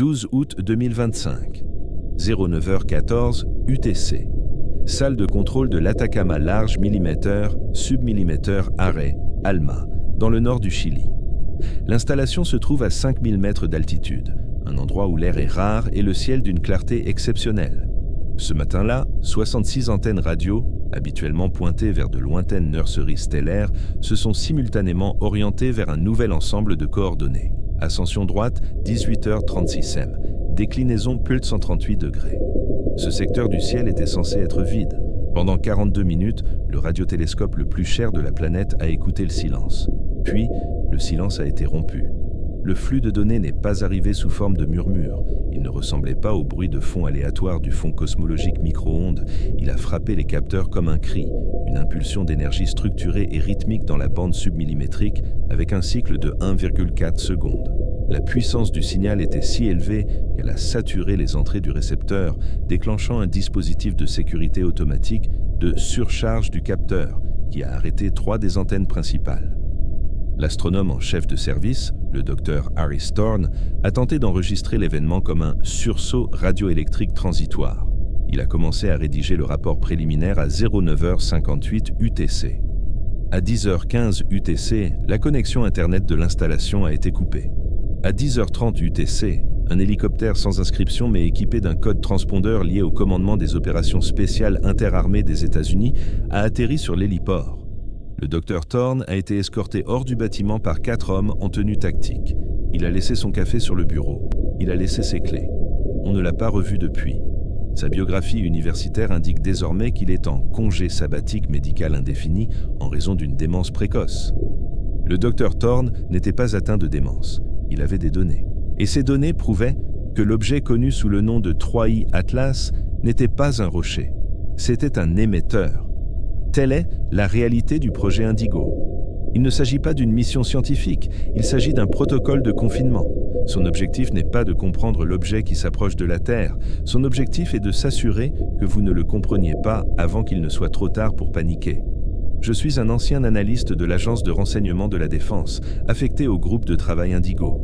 12 août 2025, 09h14 UTC. Salle de contrôle de l'Atacama Large Millimètre, Submillimètre Array, ALMA, dans le nord du Chili. L'installation se trouve à 5000 mètres d'altitude, un endroit où l'air est rare et le ciel d'une clarté exceptionnelle. Ce matin-là, 66 antennes radio, habituellement pointées vers de lointaines nurseries stellaires, se sont simultanément orientées vers un nouvel ensemble de coordonnées. Ascension droite, 18h36 m, déclinaison +138 degrés. Ce secteur du ciel était censé être vide. Pendant 42 minutes, le radiotélescope le plus cher de la planète a écouté le silence. Puis, le silence a été rompu. Le flux de données n'est pas arrivé sous forme de murmure. Il ne ressemblait pas au bruit de fond aléatoire du fond cosmologique micro-ondes. Il a frappé les capteurs comme un cri, une impulsion d'énergie structurée et rythmique dans la bande submillimétrique avec un cycle de 1,4 secondes. La puissance du signal était si élevée qu'elle a saturé les entrées du récepteur, déclenchant un dispositif de sécurité automatique de surcharge du capteur qui a arrêté 3 des antennes principales. L'astronome en chef de service, le docteur Harry Storn, a tenté d'enregistrer l'événement comme un sursaut radioélectrique transitoire. Il a commencé à rédiger le rapport préliminaire à 09h58 UTC. À 10h15 UTC, la connexion Internet de l'installation a été coupée. À 10h30 UTC, un hélicoptère sans inscription mais équipé d'un code transpondeur lié au commandement des opérations spéciales interarmées des États-Unis a atterri sur l'héliport. Le docteur Thorne a été escorté hors du bâtiment par 4 hommes en tenue tactique. Il a laissé son café sur le bureau. Il a laissé ses clés. On ne l'a pas revu depuis. Sa biographie universitaire indique désormais qu'il est en congé sabbatique médical indéfini en raison d'une démence précoce. Le docteur Thorne n'était pas atteint de démence. Il avait des données. Et ces données prouvaient que l'objet connu sous le nom de 3I Atlas n'était pas un rocher. C'était un émetteur. Telle est la réalité du projet Indigo. Il ne s'agit pas d'une mission scientifique, il s'agit d'un protocole de confinement. Son objectif n'est pas de comprendre l'objet qui s'approche de la Terre, son objectif est de s'assurer que vous ne le compreniez pas avant qu'il ne soit trop tard pour paniquer. Je suis un ancien analyste de l'Agence de renseignement de la Défense, affecté au groupe de travail Indigo.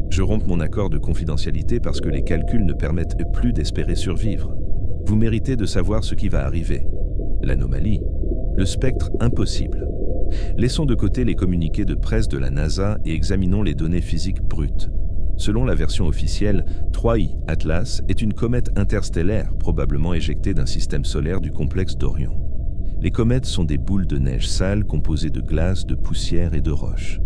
Je romps mon accord de confidentialité parce que les calculs ne permettent plus d'espérer survivre. Vous méritez de savoir ce qui va arriver. L'anomalie, le spectre impossible. Laissons de côté les communiqués de presse de la NASA et examinons les données physiques brutes. Selon la version officielle, 3I Atlas est une comète interstellaire probablement éjectée d'un système solaire du complexe d'Orion. Les comètes sont des boules de neige sale composées de glace, de poussière et de roches.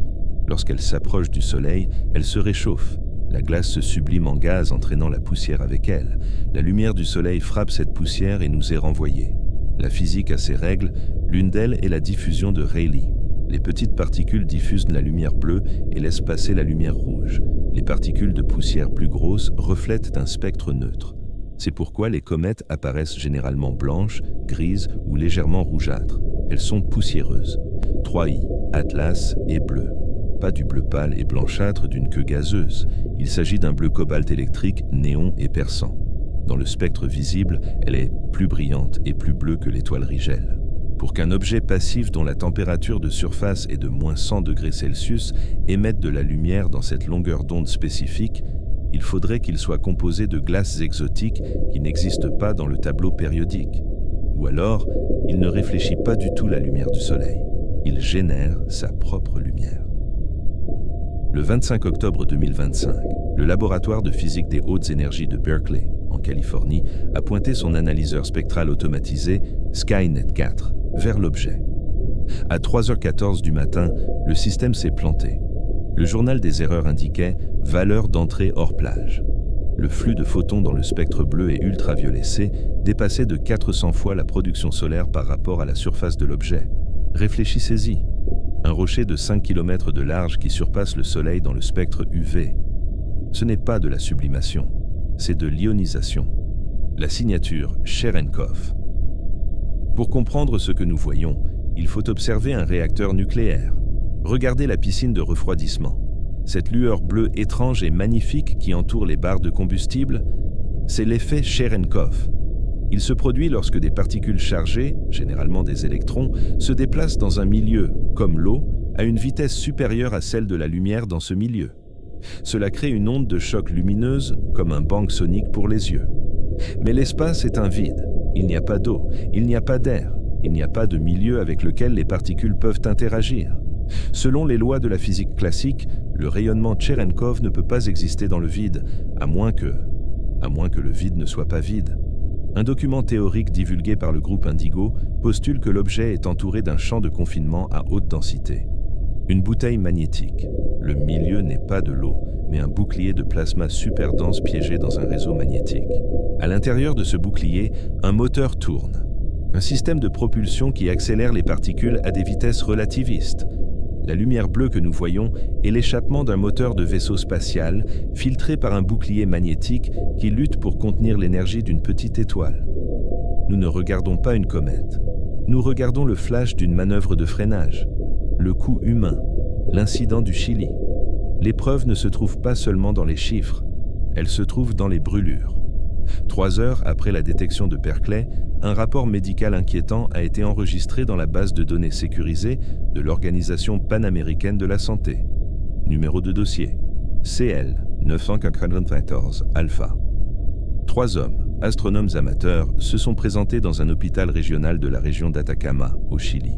Lorsqu'elles s'approchent du Soleil, elles se réchauffent. La glace se sublime en gaz entraînant la poussière avec elle. La lumière du Soleil frappe cette poussière et nous est renvoyée. La physique a ses règles, l'une d'elles est la diffusion de Rayleigh. Les petites particules diffusent la lumière bleue et laissent passer la lumière rouge. Les particules de poussière plus grosses reflètent un spectre neutre. C'est pourquoi les comètes apparaissent généralement blanches, grises ou légèrement rougeâtres. Elles sont poussiéreuses. 3I, Atlas et bleu. Pas du bleu pâle et blanchâtre d'une queue gazeuse. Il s'agit d'un bleu cobalt électrique, néon et perçant. Dans le spectre visible, elle est plus brillante et plus bleue que l'étoile Rigel. Pour qu'un objet passif dont la température de surface est de moins 100 degrés Celsius émette de la lumière dans cette longueur d'onde spécifique, il faudrait qu'il soit composé de glaces exotiques qui n'existent pas dans le tableau périodique. Ou alors, il ne réfléchit pas du tout la lumière du Soleil. Il génère sa propre lumière. Le 25 octobre 2025, le laboratoire de physique des hautes énergies de Berkeley, en Californie, a pointé son analyseur spectral automatisé Skynet 4 vers l'objet. À 3h14 du matin, le système s'est planté. Le journal des erreurs indiquait « valeur d'entrée hors plage ». Le flux de photons dans le spectre bleu et ultraviolet C dépassait de 400 fois la production solaire par rapport à la surface de l'objet. Réfléchissez-y. Un rocher de 5 km de large qui surpasse le Soleil dans le spectre UV. Ce n'est pas de la sublimation, c'est de l'ionisation. La signature Cherenkov. Pour comprendre ce que nous voyons, il faut observer un réacteur nucléaire. Regardez la piscine de refroidissement. Cette lueur bleue étrange et magnifique qui entoure les barres de combustible, c'est l'effet Cherenkov. Il se produit lorsque des particules chargées, généralement des électrons, se déplacent dans un milieu, comme l'eau, à une vitesse supérieure à celle de la lumière dans ce milieu. Cela crée une onde de choc lumineuse comme un bang sonique pour les yeux. Mais l'espace est un vide. Il n'y a pas d'eau, il n'y a pas d'air, il n'y a pas de milieu avec lequel les particules peuvent interagir. Selon les lois de la physique classique, le rayonnement Cherenkov ne peut pas exister dans le vide, à moins que le vide ne soit pas vide. Un document théorique divulgué par le groupe Indigo postule que l'objet est entouré d'un champ de confinement à haute densité. Une bouteille magnétique. Le milieu n'est pas de l'eau, mais un bouclier de plasma super dense piégé dans un réseau magnétique. À l'intérieur de ce bouclier, un moteur tourne. Un système de propulsion qui accélère les particules à des vitesses relativistes. La lumière bleue que nous voyons est l'échappement d'un moteur de vaisseau spatial filtré par un bouclier magnétique qui lutte pour contenir l'énergie d'une petite étoile. Nous ne regardons pas une comète. Nous regardons le flash d'une manœuvre de freinage, le coup humain, l'incident du Chili. L'épreuve ne se trouve pas seulement dans les chiffres, elle se trouve dans les brûlures. 3 heures après la détection de Berkeley, un rapport médical inquiétant a été enregistré dans la base de données sécurisée de l'Organisation panaméricaine de la santé. Numéro de dossier CL 994 Alpha. 3 hommes, astronomes amateurs, se sont présentés dans un hôpital régional de la région d'Atacama, au Chili.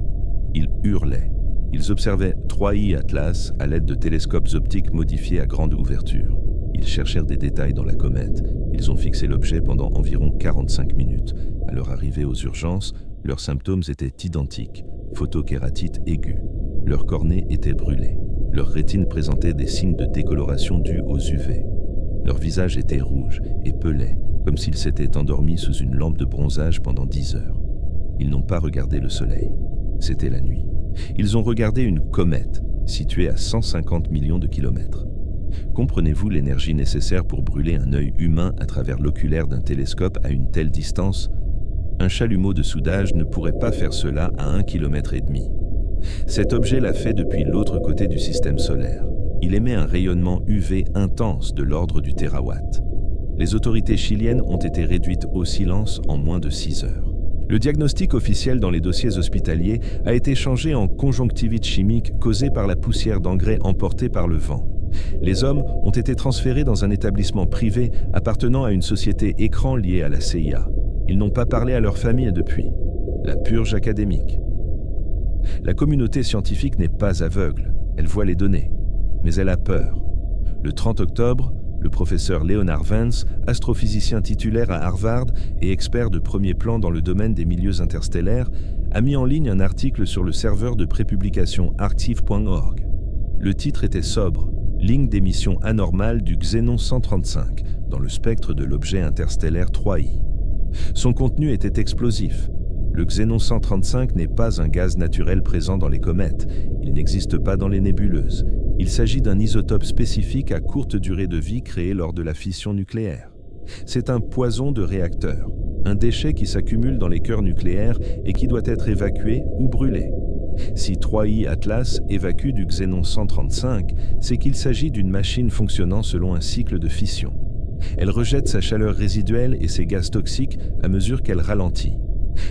Ils hurlaient. Ils observaient 3I Atlas à l'aide de télescopes optiques modifiés à grande ouverture. Ils cherchèrent des détails dans la comète. Ils ont fixé l'objet pendant environ 45 minutes. À leur arrivée aux urgences, leurs symptômes étaient identiques. Photokératite aiguë. Leur cornée était brûlée. Leur rétine présentait des signes de décoloration dus aux UV. Leur visage était rouge et pelait, comme s'ils s'étaient endormis sous une lampe de bronzage pendant 10 heures. Ils n'ont pas regardé le soleil. C'était la nuit. Ils ont regardé une comète, située à 150 millions de kilomètres. Comprenez-vous l'énergie nécessaire pour brûler un œil humain à travers l'oculaire d'un télescope à une telle distance? Un chalumeau de soudage ne pourrait pas faire cela à 1,5 km. Cet objet l'a fait depuis l'autre côté du système solaire. Il émet un rayonnement UV intense de l'ordre du térawatt. Les autorités chiliennes ont été réduites au silence en moins de 6 heures. Le diagnostic officiel dans les dossiers hospitaliers a été changé en conjonctivite chimique causée par la poussière d'engrais emportée par le vent. Les hommes ont été transférés dans un établissement privé appartenant à une société écran liée à la CIA. Ils n'ont pas parlé à leur famille depuis. La purge académique. La communauté scientifique n'est pas aveugle, elle voit les données, mais elle a peur. Le 30 octobre, le professeur Leonard Vance, astrophysicien titulaire à Harvard et expert de premier plan dans le domaine des milieux interstellaires, a mis en ligne un article sur le serveur de prépublication arXiv.org. Le titre était sobre, ligne d'émission anormale du Xénon 135 dans le spectre de l'objet interstellaire 3I. Son contenu était explosif. Le Xénon 135 n'est pas un gaz naturel présent dans les comètes, il n'existe pas dans les nébuleuses. Il s'agit d'un isotope spécifique à courte durée de vie créé lors de la fission nucléaire. C'est un poison de réacteur, un déchet qui s'accumule dans les cœurs nucléaires et qui doit être évacué ou brûlé. Si 3I Atlas évacue du Xénon 135, c'est qu'il s'agit d'une machine fonctionnant selon un cycle de fission. Elle rejette sa chaleur résiduelle et ses gaz toxiques à mesure qu'elle ralentit.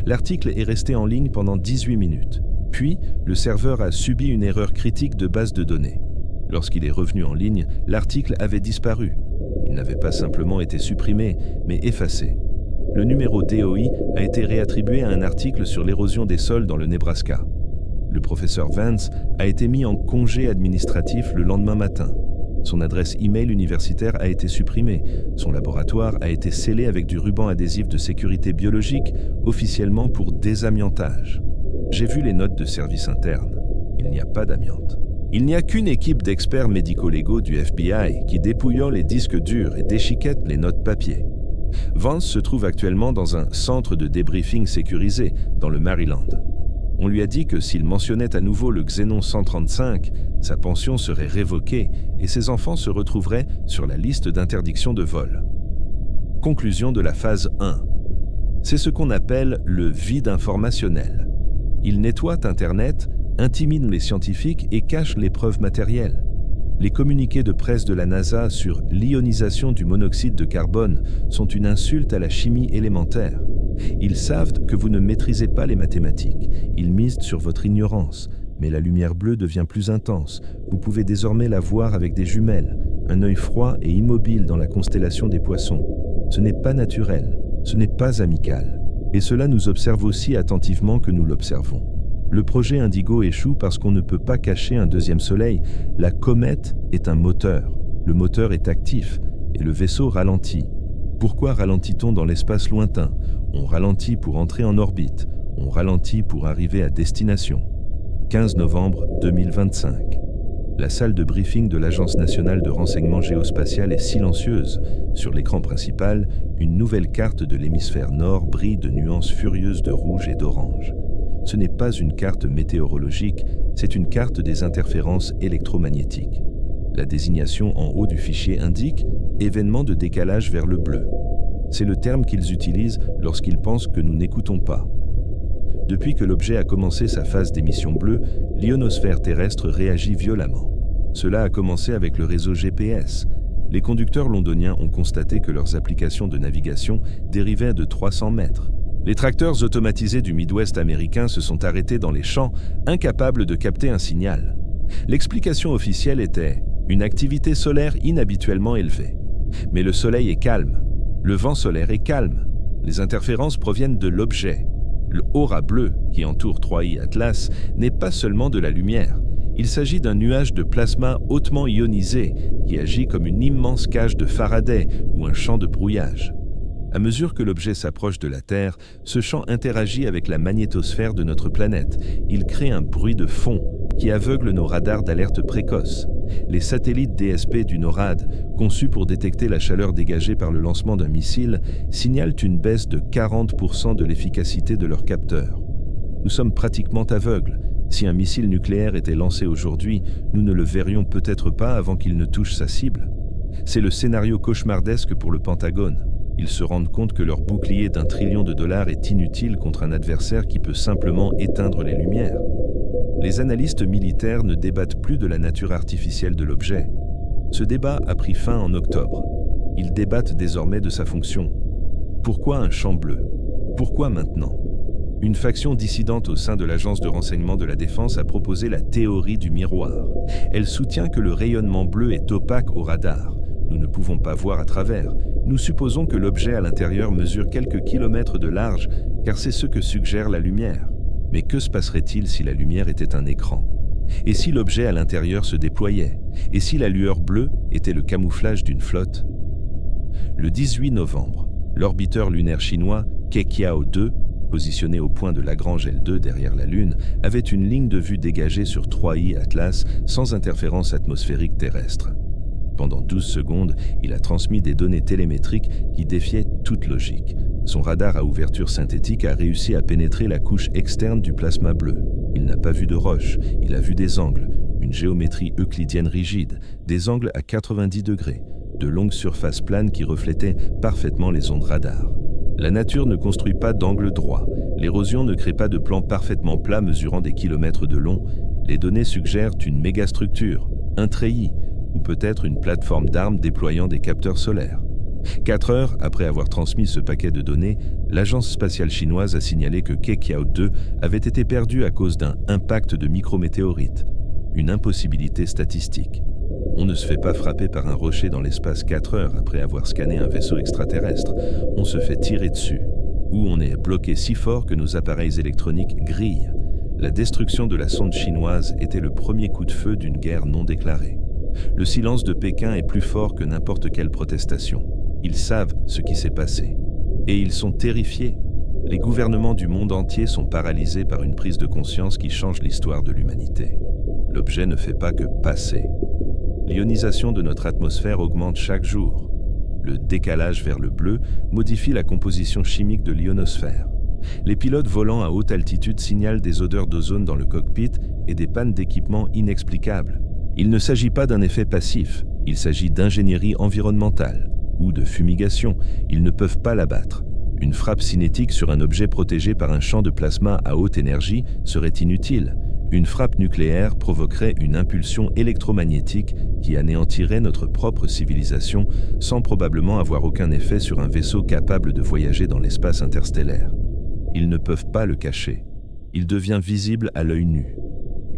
L'article est resté en ligne pendant 18 minutes. Puis, le serveur a subi une erreur critique de base de données. Lorsqu'il est revenu en ligne, l'article avait disparu. Il n'avait pas simplement été supprimé, mais effacé. Le numéro DOI a été réattribué à un article sur l'érosion des sols dans le Nebraska. Le professeur Vance a été mis en congé administratif le lendemain matin. Son adresse e-mail universitaire a été supprimée. Son laboratoire a été scellé avec du ruban adhésif de sécurité biologique, officiellement pour désamiantage. J'ai vu les notes de service interne. Il n'y a pas d'amiante. Il n'y a qu'une équipe d'experts médico-légaux du FBI qui, dépouillant les disques durs et déchiquette les notes papier. Vance se trouve actuellement dans un centre de débriefing sécurisé dans le Maryland. On lui a dit que s'il mentionnait à nouveau le Xénon 135, sa pension serait révoquée et ses enfants se retrouveraient sur la liste d'interdiction de vol. Conclusion de la phase 1. C'est ce qu'on appelle le vide informationnel. Il nettoie Internet, intimide les scientifiques et cache les preuves matérielles. Les communiqués de presse de la NASA sur l'ionisation du monoxyde de carbone sont une insulte à la chimie élémentaire. Ils savent que vous ne maîtrisez pas les mathématiques. Ils misent sur votre ignorance. Mais la lumière bleue devient plus intense. Vous pouvez désormais la voir avec des jumelles. un œil froid et immobile dans la constellation des Poissons. Ce n'est pas naturel, ce n'est pas amical. Et cela nous observe aussi attentivement que nous l'observons. Le projet Indigo échoue parce qu'on ne peut pas cacher un deuxième soleil. La comète est un moteur. Le moteur est actif et le vaisseau ralentit. Pourquoi ralentit-on dans l'espace lointain? On ralentit pour entrer en orbite. On ralentit pour arriver à destination. 15 novembre 2025. La salle de briefing de l'Agence nationale de renseignement géospatial est silencieuse. Sur l'écran principal, une nouvelle carte de l'hémisphère nord brille de nuances furieuses de rouge et d'orange. Ce n'est pas une carte météorologique, c'est une carte des interférences électromagnétiques. La désignation en haut du fichier indique « événement de décalage vers le bleu ». C'est le terme qu'ils utilisent lorsqu'ils pensent que nous n'écoutons pas. Depuis que l'objet a commencé sa phase d'émission bleue, l'ionosphère terrestre réagit violemment. Cela a commencé avec le réseau GPS. Les conducteurs londoniens ont constaté que leurs applications de navigation dérivaient de 300 mètres. Les tracteurs automatisés du Midwest américain se sont arrêtés dans les champs, incapables de capter un signal. L'explication officielle était une activité solaire inhabituellement élevée. Mais le soleil est calme, le vent solaire est calme, les interférences proviennent de l'objet. Le aura bleu qui entoure 3i Atlas n'est pas seulement de la lumière. Il s'agit d'un nuage de plasma hautement ionisé qui agit comme une immense cage de Faraday ou un champ de brouillage. À mesure que l'objet s'approche de la Terre, ce champ interagit avec la magnétosphère de notre planète. Il crée un bruit de fond qui aveugle nos radars d'alerte précoce. Les satellites DSP du NORAD, conçus pour détecter la chaleur dégagée par le lancement d'un missile, signalent une baisse de 40% de l'efficacité de leurs capteurs. Nous sommes pratiquement aveugles. Si un missile nucléaire était lancé aujourd'hui, nous ne le verrions peut-être pas avant qu'il ne touche sa cible. C'est le scénario cauchemardesque pour le Pentagone. Ils se rendent compte que leur bouclier d'1 trillion de dollars est inutile contre un adversaire qui peut simplement éteindre les lumières. Les analystes militaires ne débattent plus de la nature artificielle de l'objet. Ce débat a pris fin en octobre. Ils débattent désormais de sa fonction. Pourquoi un champ bleu? Pourquoi maintenant? Une faction dissidente au sein de l'Agence de renseignement de la Défense a proposé la théorie du miroir. Elle soutient que le rayonnement bleu est opaque au radar. Nous ne pouvons pas voir à travers. Nous supposons que l'objet à l'intérieur mesure quelques kilomètres de large, car c'est ce que suggère la lumière. Mais que se passerait-il si la lumière était un écran? Et si l'objet à l'intérieur se déployait? Et si la lueur bleue était le camouflage d'une flotte? Le 18 novembre, l'orbiteur lunaire chinois Keqiao 2, positionné au point de Lagrange L2 derrière la Lune, avait une ligne de vue dégagée sur 3i Atlas sans interférence atmosphérique terrestre. Pendant 12 secondes, il a transmis des données télémétriques qui défiaient toute logique. Son radar à ouverture synthétique a réussi à pénétrer la couche externe du plasma bleu. Il n'a pas vu de roche, il a vu des angles, une géométrie euclidienne rigide, des angles à 90 degrés, de longues surfaces planes qui reflétaient parfaitement les ondes radar. La nature ne construit pas d'angle droit, l'érosion ne crée pas de plan parfaitement plat mesurant des kilomètres de long. Les données suggèrent une mégastructure, un treillis, ou peut-être une plateforme d'armes déployant des capteurs solaires. 4 heures après avoir transmis ce paquet de données, l'agence spatiale chinoise a signalé que Keqiao 2 avait été perdu à cause d'un impact de micrométéorite, une impossibilité statistique. On ne se fait pas frapper par un rocher dans l'espace 4 heures après avoir scanné un vaisseau extraterrestre, on se fait tirer dessus, ou on est bloqué si fort que nos appareils électroniques grillent. La destruction de la sonde chinoise était le premier coup de feu d'une guerre non déclarée. Le silence de Pékin est plus fort que n'importe quelle protestation. Ils savent ce qui s'est passé. Et ils sont terrifiés. Les gouvernements du monde entier sont paralysés par une prise de conscience qui change l'histoire de l'humanité. L'objet ne fait pas que passer. L'ionisation de notre atmosphère augmente chaque jour. Le décalage vers le bleu modifie la composition chimique de l'ionosphère. Les pilotes volant à haute altitude signalent des odeurs d'ozone dans le cockpit et des pannes d'équipement inexplicables. Il ne s'agit pas d'un effet passif, il s'agit d'ingénierie environnementale ou de fumigation. Ils ne peuvent pas l'abattre. Une frappe cinétique sur un objet protégé par un champ de plasma à haute énergie serait inutile. Une frappe nucléaire provoquerait une impulsion électromagnétique qui anéantirait notre propre civilisation sans probablement avoir aucun effet sur un vaisseau capable de voyager dans l'espace interstellaire. Ils ne peuvent pas le cacher. Il devient visible à l'œil nu.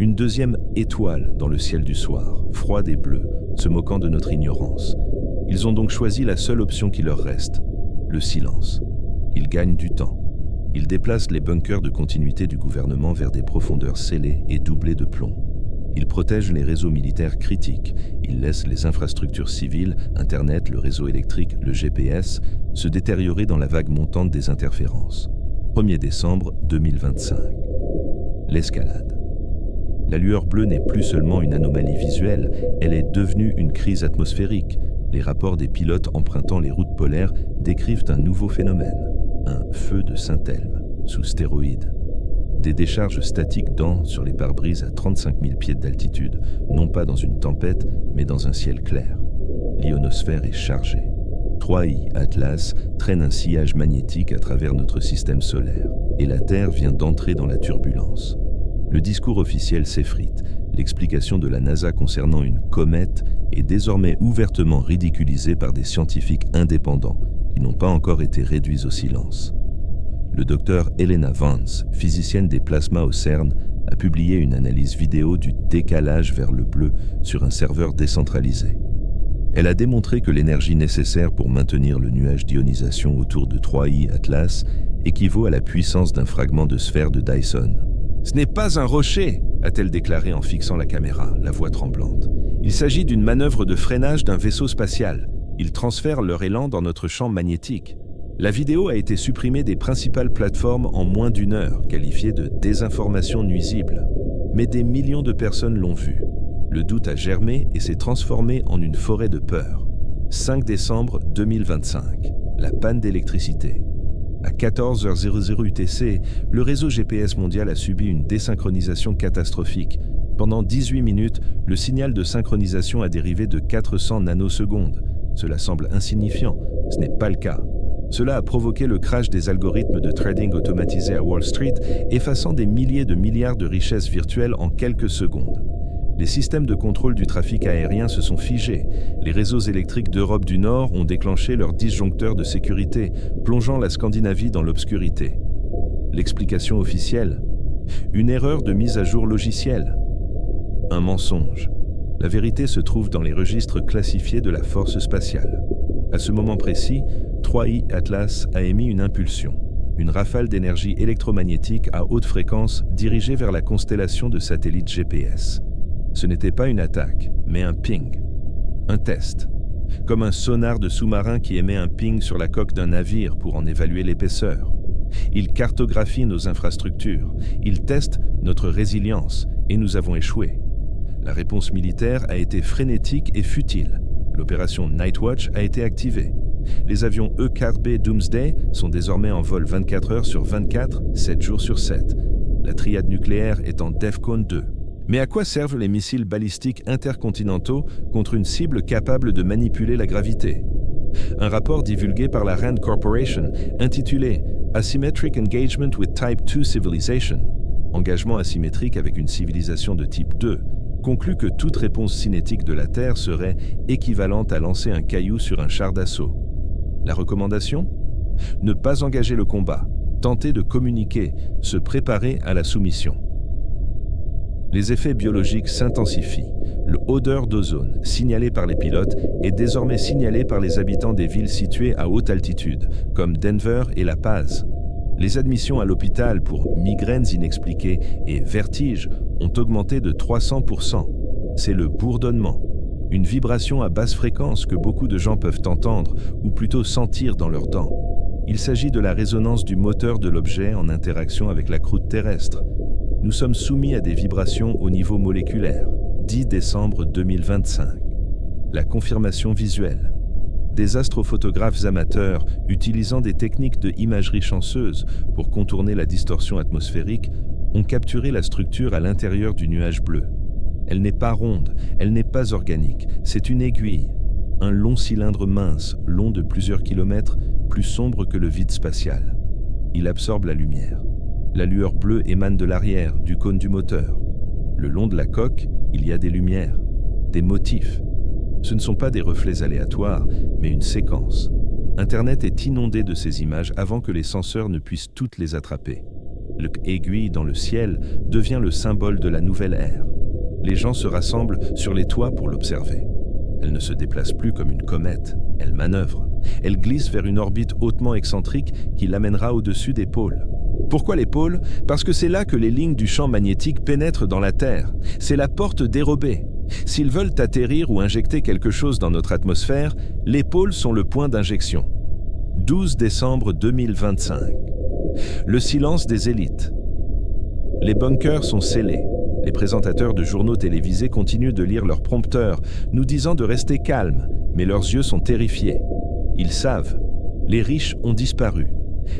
Une deuxième étoile dans le ciel du soir, froide et bleue, se moquant de notre ignorance. Ils ont donc choisi la seule option qui leur reste, le silence. Ils gagnent du temps. Ils déplacent les bunkers de continuité du gouvernement vers des profondeurs scellées et doublées de plomb. Ils protègent les réseaux militaires critiques. Ils laissent les infrastructures civiles, Internet, le réseau électrique, le GPS, se détériorer dans la vague montante des interférences. 1er décembre 2025. L'escalade. La lueur bleue n'est plus seulement une anomalie visuelle, elle est devenue une crise atmosphérique. Les rapports des pilotes empruntant les routes polaires décrivent un nouveau phénomène, un feu de Saint-Elme, sous stéroïdes. Des décharges statiques sur les pare-brises à 35 000 pieds d'altitude, non pas dans une tempête, mais dans un ciel clair. L'ionosphère est chargée. 3i Atlas traîne un sillage magnétique à travers notre système solaire, et la Terre vient d'entrer dans la turbulence. Le discours officiel s'effrite. L'explication de la NASA concernant une comète est désormais ouvertement ridiculisée par des scientifiques indépendants qui n'ont pas encore été réduits au silence. Le docteur Helena Vance, physicienne des plasmas au CERN, a publié une analyse vidéo du décalage vers le bleu sur un serveur décentralisé. Elle a démontré que l'énergie nécessaire pour maintenir le nuage d'ionisation autour de 3i Atlas équivaut à la puissance d'un fragment de sphère de Dyson. « Ce n'est pas un rocher !» a-t-elle déclaré en fixant la caméra, la voix tremblante. « Il s'agit d'une manœuvre de freinage d'un vaisseau spatial. Ils transfèrent leur élan dans notre champ magnétique. » La vidéo a été supprimée des principales plateformes en moins d'1 heure, qualifiée de désinformation nuisible. Mais des millions de personnes l'ont vue. Le doute a germé et s'est transformé en une forêt de peur. 5 décembre 2025, la panne d'électricité. À 14h00 UTC, le réseau GPS mondial a subi une désynchronisation catastrophique. Pendant 18 minutes, le signal de synchronisation a dérivé de 400 nanosecondes. Cela semble insignifiant, ce n'est pas le cas. Cela a provoqué le crash des algorithmes de trading automatisés à Wall Street, effaçant des milliers de milliards de richesses virtuelles en quelques secondes. Les systèmes de contrôle du trafic aérien se sont figés. Les réseaux électriques d'Europe du Nord ont déclenché leurs disjoncteurs de sécurité, plongeant la Scandinavie dans l'obscurité. L'explication officielle ? Une erreur de mise à jour logicielle. Un mensonge. La vérité se trouve dans les registres classifiés de la force spatiale. À ce moment précis, 3i Atlas a émis une impulsion, une rafale d'énergie électromagnétique à haute fréquence dirigée vers la constellation de satellites GPS. Ce n'était pas une attaque, mais un ping, un test, comme un sonar de sous-marin qui émet un ping sur la coque d'un navire pour en évaluer l'épaisseur. Il cartographie nos infrastructures, il teste notre résilience, et nous avons échoué. La réponse militaire a été frénétique et futile. L'opération Nightwatch a été activée. Les avions E-4B Doomsday sont désormais en vol 24 heures sur 24, 7 jours sur 7. La triade nucléaire est en DEFCON 2. Mais à quoi servent les missiles balistiques intercontinentaux contre une cible capable de manipuler la gravité ? Un rapport divulgué par la RAND Corporation, intitulé « Asymmetric Engagement with Type 2 Civilization » engagement asymétrique avec une civilisation de type 2, conclut que toute réponse cinétique de la Terre serait équivalente à lancer un caillou sur un char d'assaut. La recommandation ? Ne pas engager le combat, tenter de communiquer, se préparer à la soumission. Les effets biologiques s'intensifient. L'odeur d'ozone, signalée par les pilotes, est désormais signalée par les habitants des villes situées à haute altitude, comme Denver et La Paz. Les admissions à l'hôpital pour migraines inexpliquées et vertiges ont augmenté de 300%. C'est le bourdonnement, une vibration à basse fréquence que beaucoup de gens peuvent entendre, ou plutôt sentir dans leurs dents. Il s'agit de la résonance du moteur de l'objet en interaction avec la croûte terrestre. Nous sommes soumis à des vibrations au niveau moléculaire. 10 décembre 2025. La confirmation visuelle. Des astrophotographes amateurs, utilisant des techniques de imagerie chanceuse pour contourner la distorsion atmosphérique, ont capturé la structure à l'intérieur du nuage bleu. Elle n'est pas ronde, elle n'est pas organique, c'est une aiguille. Un long cylindre mince, long de plusieurs kilomètres, plus sombre que le vide spatial. Il absorbe la lumière. La lueur bleue émane de l'arrière, du cône du moteur. Le long de la coque, il y a des lumières, des motifs. Ce ne sont pas des reflets aléatoires, mais une séquence. Internet est inondé de ces images avant que les senseurs ne puissent toutes les attraper. L'aiguille dans le ciel devient le symbole de la nouvelle ère. Les gens se rassemblent sur les toits pour l'observer. Elle ne se déplace plus comme une comète, elle manœuvre. Elle glisse vers une orbite hautement excentrique qui l'amènera au-dessus des pôles. Pourquoi les pôles? Parce que c'est là que les lignes du champ magnétique pénètrent dans la Terre. C'est la porte dérobée. S'ils veulent atterrir ou injecter quelque chose dans notre atmosphère, les pôles sont le point d'injection. 12 décembre 2025. Le silence des élites. Les bunkers sont scellés. Les présentateurs de journaux télévisés continuent de lire leurs prompteurs, nous disant de rester calmes, mais leurs yeux sont terrifiés. Ils savent. Les riches ont disparu.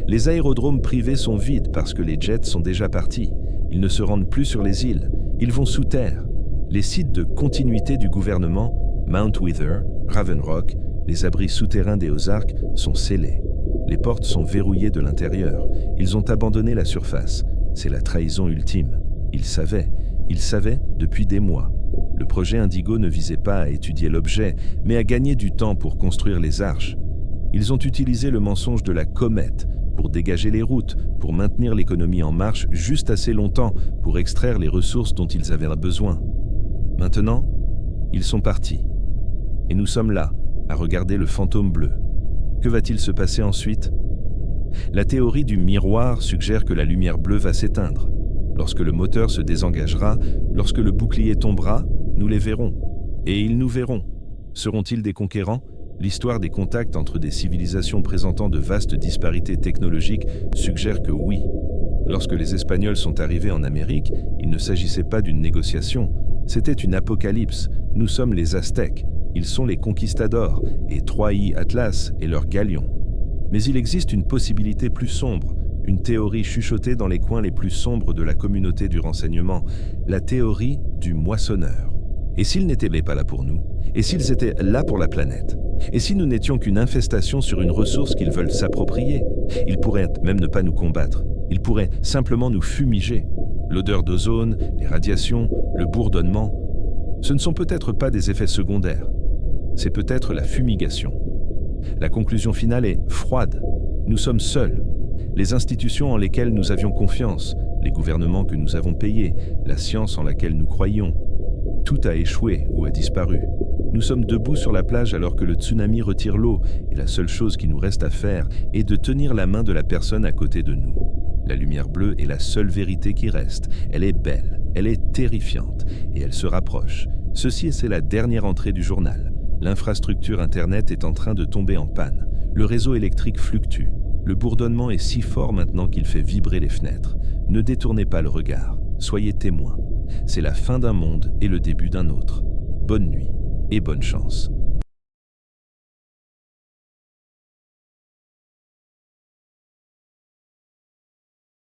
Les aérodromes privés sont vides parce que les jets sont déjà partis. Ils ne se rendent plus sur les îles. Ils vont sous terre. Les sites de continuité du gouvernement, Mount Wither, Raven Rock, les abris souterrains des Ozarks sont scellés. Les portes sont verrouillées de l'intérieur. Ils ont abandonné la surface. C'est la trahison ultime. Ils savaient depuis des mois. Le projet Indigo ne visait pas à étudier l'objet, mais à gagner du temps pour construire les arches. Ils ont utilisé le mensonge de la comète pour dégager les routes, pour maintenir l'économie en marche juste assez longtemps pour extraire les ressources dont ils avaient besoin. Maintenant, ils sont partis. Et nous sommes là, à regarder le fantôme bleu. Que va-t-il se passer ensuite? La théorie du miroir suggère que la lumière bleue va s'éteindre. Lorsque le moteur se désengagera, lorsque le bouclier tombera, nous les verrons. Et ils nous verront. Seront-ils des conquérants? L'histoire des contacts entre des civilisations présentant de vastes disparités technologiques suggère que oui. Lorsque les Espagnols sont arrivés en Amérique, il ne s'agissait pas d'une négociation. C'était une apocalypse. Nous sommes les Aztèques. Ils sont les conquistadors, et Troie Atlas est leur galion. Mais il existe une possibilité plus sombre, une théorie chuchotée dans les coins les plus sombres de la communauté du renseignement, la théorie du moissonneur. Et s'ils n'étaient pas là pour nous? Et s'ils étaient là pour la planète? Et si nous n'étions qu'une infestation sur une ressource qu'ils veulent s'approprier? Ils pourraient même ne pas nous combattre. Ils pourraient simplement nous fumiger. L'odeur d'ozone, les radiations, le bourdonnement, ce ne sont peut-être pas des effets secondaires. C'est peut-être la fumigation. La conclusion finale est froide. Nous sommes seuls. Les institutions en lesquelles nous avions confiance, les gouvernements que nous avons payés, la science en laquelle nous croyions, tout a échoué ou a disparu. Nous sommes debout sur la plage alors que le tsunami retire l'eau et la seule chose qui nous reste à faire est de tenir la main de la personne à côté de nous. La lumière bleue est la seule vérité qui reste. Elle est belle, elle est terrifiante et elle se rapproche. Ceci, c'est la dernière entrée du journal. L'infrastructure Internet est en train de tomber en panne. Le réseau électrique fluctue. Le bourdonnement est si fort maintenant qu'il fait vibrer les fenêtres. Ne détournez pas le regard. Soyez témoins. C'est la fin d'un monde et le début d'un autre. Bonne nuit et bonne chance.